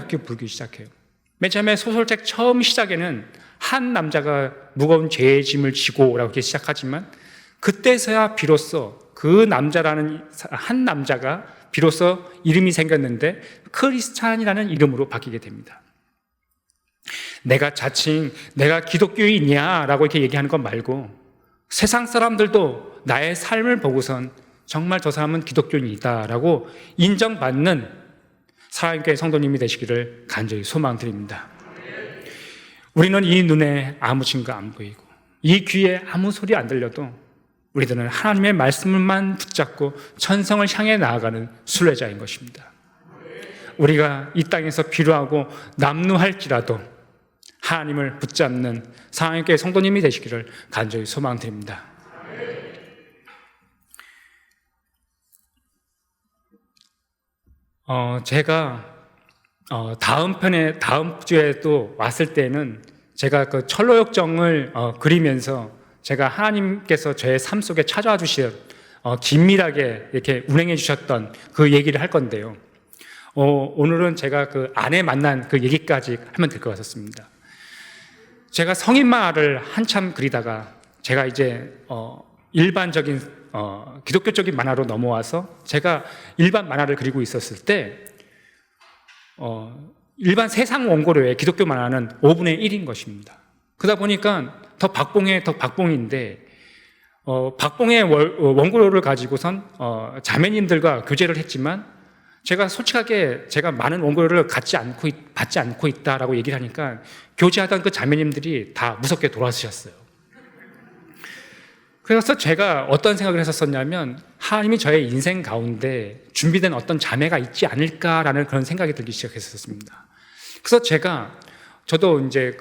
그렇게 부르기 시작해요. 맨 처음에 소설책 처음 시작에는 한 남자가 무거운 죄의 짐을 지고 라고 이렇게 시작하지만 그때서야 비로소 그 남자라는 한 남자가 비로소 이름이 생겼는데 크리스찬이라는 이름으로 바뀌게 됩니다. 내가 자칭 내가 기독교인이야 라고 이렇게 얘기하는 것 말고 세상 사람들도 나의 삶을 보고선 정말 저 사람은 기독교인이다 라고 인정받는 사랑교회 성도님이 되시기를 간절히 소망드립니다. 우리는 이 눈에 아무 증거 안 보이고 이 귀에 아무 소리 안 들려도 우리들은 하나님의 말씀만 붙잡고 천성을 향해 나아가는 순례자인 것입니다. 우리가 이 땅에서 필요하고 남루할지라도 하나님을 붙잡는 사랑교회 성도님이 되시기를 간절히 소망드립니다. 제가 다음 주에 또 왔을 때는 제가 그 철로역정을 그리면서 제가 하나님께서 저의 삶 속에 찾아와 주신 긴밀하게 이렇게 운행해 주셨던 그 얘기를 할 건데요. 오늘은 제가 그 아내 만난 그 얘기까지 하면 될 것 같습니다. 제가 성인만화를 한참 그리다가 제가 이제 일반적인 기독교적인 만화로 넘어와서 제가 일반 만화를 그리고 있었을 때 일반 세상 원고료의 기독교 만화는 5분의 1인 것입니다. 그러다 보니까 더 박봉인데 박봉의 원고료를 가지고선 자매님들과 교제를 했지만 제가 솔직하게 제가 많은 원고료를 받지 않고 있다라고 얘기를 하니까 교제하던 그 자매님들이 다 무섭게 돌아서셨어요. 그래서 제가 어떤 생각을 했었냐면 하나님이 저의 인생 가운데 준비된 어떤 자매가 있지 않을까라는 그런 생각이 들기 시작했었습니다. 그래서 저도 이제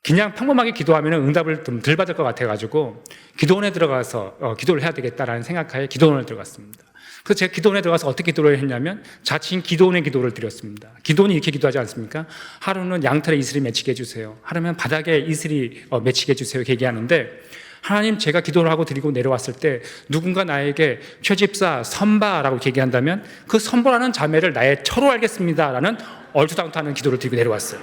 그냥 평범하게 기도하면 응답을 좀 덜 받을 것 같아가지고 기도원에 들어가서 기도를 해야 되겠다라는 생각하에 기도원을 들어갔습니다. 그래서 제가 기도원에 들어가서 어떻게 기도를 했냐면 자칭 기도원의 기도를 드렸습니다. 기도원이 이렇게 기도하지 않습니까? 하루는 양털에 이슬이 맺히게 해주세요. 하루는 바닥에 이슬이 맺히게 해주세요. 이렇게 얘기하는데 하나님 제가 기도를 하고 드리고 내려왔을 때 누군가 나에게 최집사 선바라고 얘기한다면 그 선바라는 자매를 나의 처로 알겠습니다라는 얼토당토하는 기도를 드리고 내려왔어요.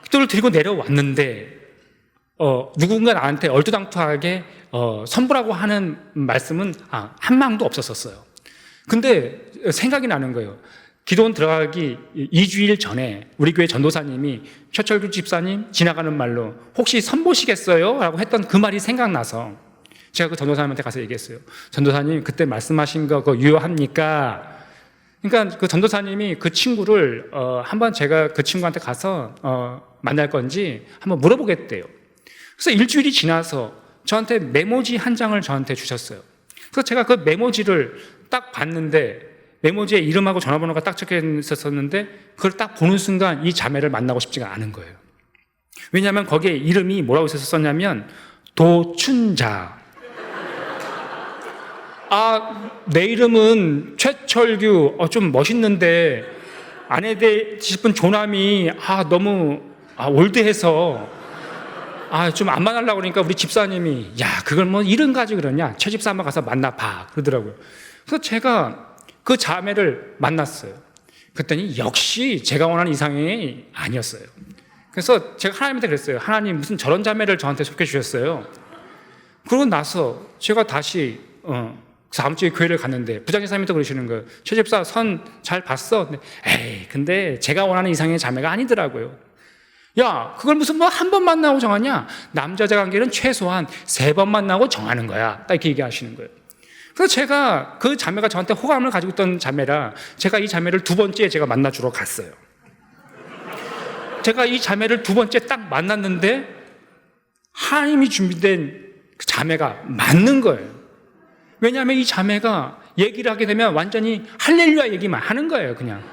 기도를 드리고 내려왔는데 누군가 나한테 얼토당토하게 선부라고 하는 말씀은 한 망도 없었어요. 근데 생각이 나는 거예요. 기도원 들어가기 2주일 전에 우리 교회 전도사님이 최철규 집사님 지나가는 말로 혹시 선보시겠어요? 라고 했던 그 말이 생각나서 제가 그 전도사님한테 가서 얘기했어요. 전도사님 그때 말씀하신 거 그거 유효합니까? 그러니까 그 전도사님이 그 친구를 한번 제가 그 친구한테 가서 만날 건지 한번 물어보겠대요. 그래서 일주일이 지나서 저한테 메모지 한 장을 저한테 주셨어요. 그래서 제가 그 메모지를 딱 봤는데 메모지에 이름하고 전화번호가 딱 적혀 있었는데 그걸 딱 보는 순간 이 자매를 만나고 싶지가 않은 거예요. 왜냐하면 거기에 이름이 뭐라고 있었냐면 도춘자. 내 이름은 최철규. 좀 멋있는데 아내 되고 싶은 조남이 너무 올드해서 좀 안 만나려고 그러니까 우리 집사님이 그걸 뭐 이름 가지고 그러냐, 최 집사 한번 가서 만나봐 그러더라고요. 그래서 제가 그 자매를 만났어요. 그랬더니 역시 제가 원하는 이상이 아니었어요. 그래서 제가 하나님한테 그랬어요. 하나님 무슨 저런 자매를 저한테 속해 주셨어요. 그러고 나서 제가 다시 다음 주에 교회를 갔는데 부장집사님도 그러시는 거예요. 최 집사 선 잘 봤어? 근데 제가 원하는 이상의 자매가 아니더라고요. 야, 그걸 무슨 뭐 한 번 만나고 정하냐? 남자자 관계는 최소한 3번 만나고 정하는 거야. 딱 이렇게 얘기하시는 거예요. 그래서 제가 그 자매가 저한테 호감을 가지고 있던 자매라 제가 이 자매를 2번째 제가 만나주러 갔어요. 제가 이 자매를 2번째 딱 만났는데 하나님이 준비된 그 자매가 맞는 거예요. 왜냐하면 이 자매가 얘기를 하게 되면 완전히 할렐루야 얘기만 하는 거예요. 그냥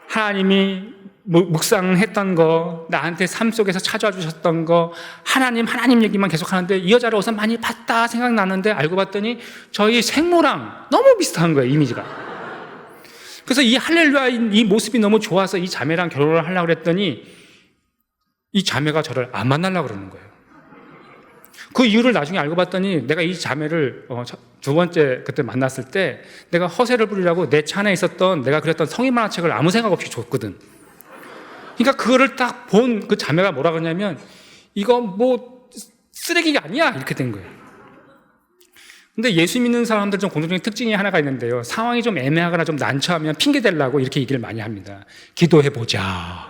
하나님이 묵상했던 거, 나한테 삶 속에서 찾아와 주셨던 거, 하나님 얘기만 계속 하는데 이 여자를 어디서 많이 봤다 생각나는데 알고 봤더니 저희 생모랑 너무 비슷한 거예요, 이미지가. 그래서 이 할렐루야인 이 모습이 너무 좋아서 이 자매랑 결혼을 하려고 그랬더니 이 자매가 저를 안 만나려고 그러는 거예요. 그 이유를 나중에 알고 봤더니 내가 이 자매를 2번째 그때 만났을 때 내가 허세를 부리려고 내 차 안에 있었던 내가 그렸던 성인 만화책을 아무 생각 없이 줬거든. 그러니까 그거를 딱 본 그 자매가 뭐라 그러냐면 이거 뭐 쓰레기가 아니야 이렇게 된 거예요. 근데 예수 믿는 사람들 좀 공통적인 특징이 하나가 있는데요. 상황이 좀 애매하거나 좀 난처하면 핑계 대려고 이렇게 얘기를 많이 합니다. 기도해보자.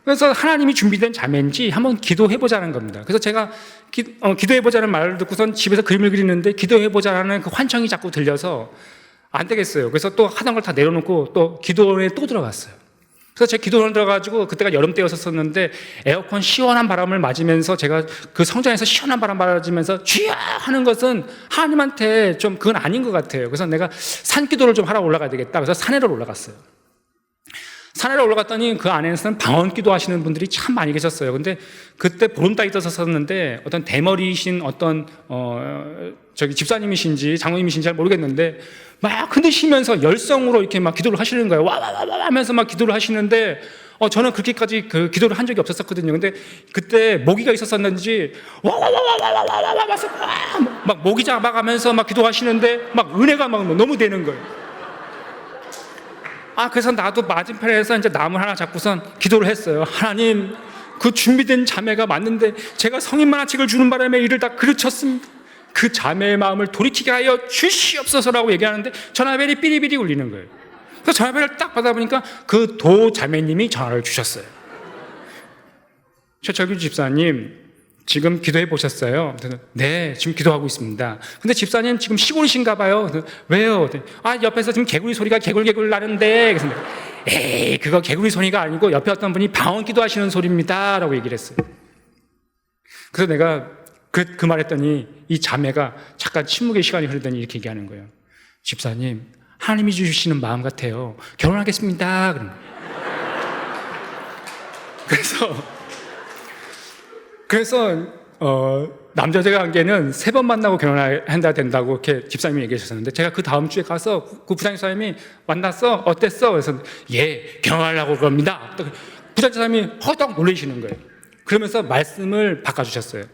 그래서 하나님이 준비된 자매인지 한번 기도해보자는 겁니다. 그래서 제가 기도해보자는 말을 듣고선 집에서 그림을 그리는데 기도해보자라는 그 환청이 자꾸 들려서 안 되겠어요. 그래서 또 하던 걸 다 내려놓고 또 기도원에 또 들어갔어요. 그래서 제가 기도원에 들어가지고 그때가 여름 때였었는데 에어컨 시원한 바람을 맞으면서 제가 그 성전에서 시원한 바람 맞으면서 주여 하는 것은 하나님한테 좀 그건 아닌 것 같아요. 그래서 내가 산기도를 좀 하러 올라가야 되겠다. 그래서 산에로 올라갔어요. 산에로 올라갔더니 그 안에서는 방언기도 하시는 분들이 참 많이 계셨어요. 근데 그때 보름달이 떠섰었는데 어떤 대머리이신 어떤 집사님이신지 장로님이신지 잘 모르겠는데 막 흔드시면서 열성으로 이렇게 막 기도를 하시는 거예요. 와와와와 하면서 막 기도를 하시는데 저는 그렇게까지 그 기도를 한 적이 없었거든요. 근데 그때 모기가 있었었는지 와와와와와와와 막 모기 잡아가면서 막 기도하시는데 막 은혜가 막 너무 되는 거예요. 그래서 나도 맞은편에서 이제 나무 하나 잡고선 기도를 했어요. 하나님, 그 준비된 자매가 맞는데 제가 성인 만화책을 주는 바람에 이를 다 그르쳤습니다. 그 자매의 마음을 돌이키게 하여 주시옵소서라고 얘기하는데 전화벨이 삐리삐리 울리는 거예요. 그래서 전화벨을 딱 받아보니까 그 도 자매님이 전화를 주셨어요. 최철규 집사님, 지금 기도해 보셨어요? 네, 지금 기도하고 있습니다. 근데 집사님 지금 시골이신가 봐요. 왜요? 옆에서 지금 개구리 소리가 개굴개굴 나는데. 그래서 에이, 그거 개구리 소리가 아니고 옆에 어떤 분이 방언 기도하시는 소리입니다. 라고 얘기를 했어요. 그래서 내가 그 말했더니 이 자매가 잠깐 침묵의 시간이 흐르더니 이렇게 얘기하는 거예요. 집사님, 하나님이 주시는 마음 같아요. 결혼하겠습니다. 그런 거예요. 그래서 남자자 관계는 3번 만나고 결혼한다 된다고 이렇게 집사님이 얘기하셨는데 제가 그 다음 주에 가서 그 부장집사님이 만났어? 어땠어? 그래서 예, 결혼하려고 그럽니다. 부장집사님이 허덕 놀라시는 거예요. 그러면서 말씀을 바꿔주셨어요.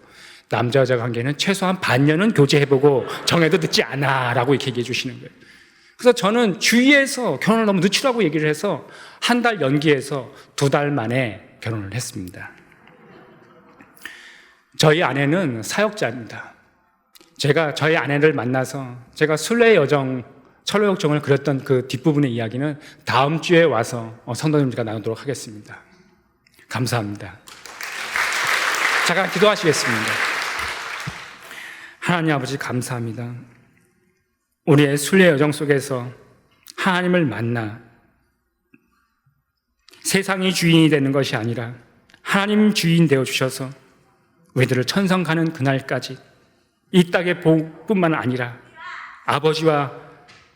남자자 관계는 최소한 반년은 교제해보고 정해도 늦지 않아 라고 이렇게 얘기해 주시는 거예요. 그래서 저는 주위에서 결혼을 너무 늦추라고 얘기를 해서 1달 연기해서 2달 만에 결혼을 했습니다. 저희 아내는 사역자입니다. 제가 저희 아내를 만나서 제가 순례의 여정, 철로 역정을 그렸던 그 뒷부분의 이야기는 다음 주에 와서 성도님들과 나누도록 하겠습니다. 감사합니다. 잠깐 기도하시겠습니다. 하나님 아버지 감사합니다. 우리의 순례의 여정 속에서 하나님을 만나 세상이 주인이 되는 것이 아니라 하나님 주인 되어 주셔서 우리들을 천성 가는 그날까지 이 땅의 복뿐만 아니라 아버지와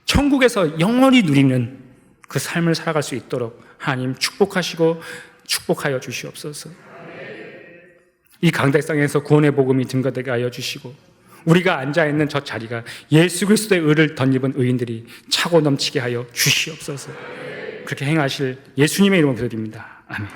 천국에서 영원히 누리는 그 삶을 살아갈 수 있도록 하나님 축복하시고 축복하여 주시옵소서. 이 강대상에서 구원의 복음이 증거되게 하여 주시고 우리가 앉아있는 저 자리가 예수 그리스도의 의를 덧입은 의인들이 차고 넘치게 하여 주시옵소서. 그렇게 행하실 예수님의 이름으로 기도드립니다. 아멘.